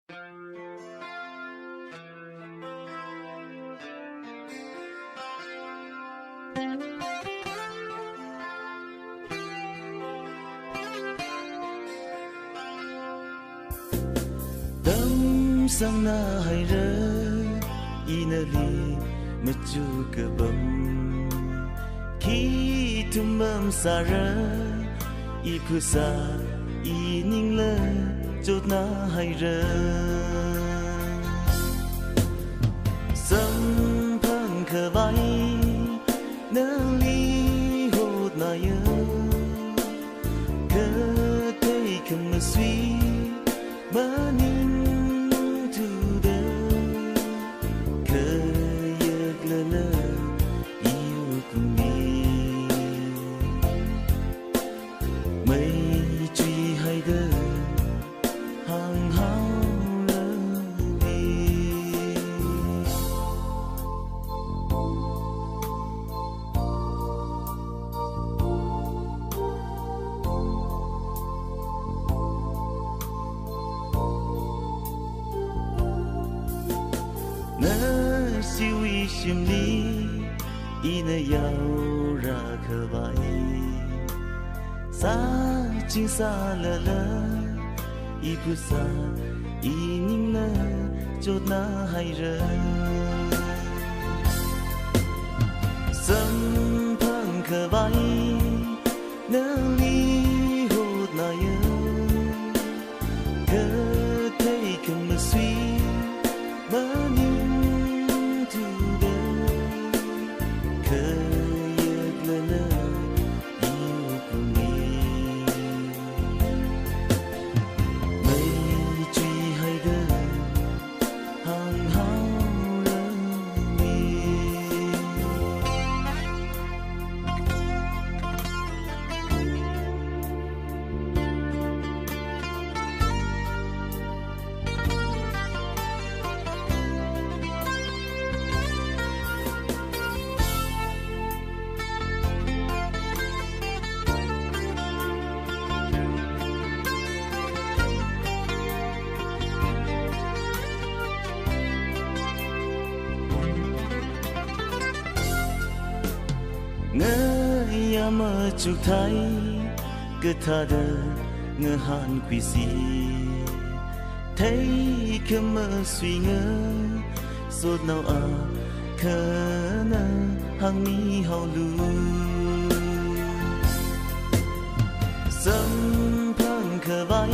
Tâm sang na hay rơ inali machu kabam khi thum bam sa rơ ipusa ining lơ chốt na hay rơ sam phang khờ vai nơ li hốt na yơ cơ thấy không mà suy burning to the kayaglala iyukumi may truy hay đơ hàng hao lơ đi nỡ siêu y xiêm lý ina yau ra khờ vai sa chinh sa lơ lơ ipusa ining lơ chốt na hay rơ sâm phang khờ vai nơ li hốt na yơ cơ thấy không mà suy burning to the kayaglala iyukumi may truy hay đơ hàng hao lơ mi ngỡ yama chuk thai cơ tha đơ ngỡ han quy si thấy cơ mơ suy ngỡ sốt nào à khờ na hang mi hao lu sâm phang khờ vai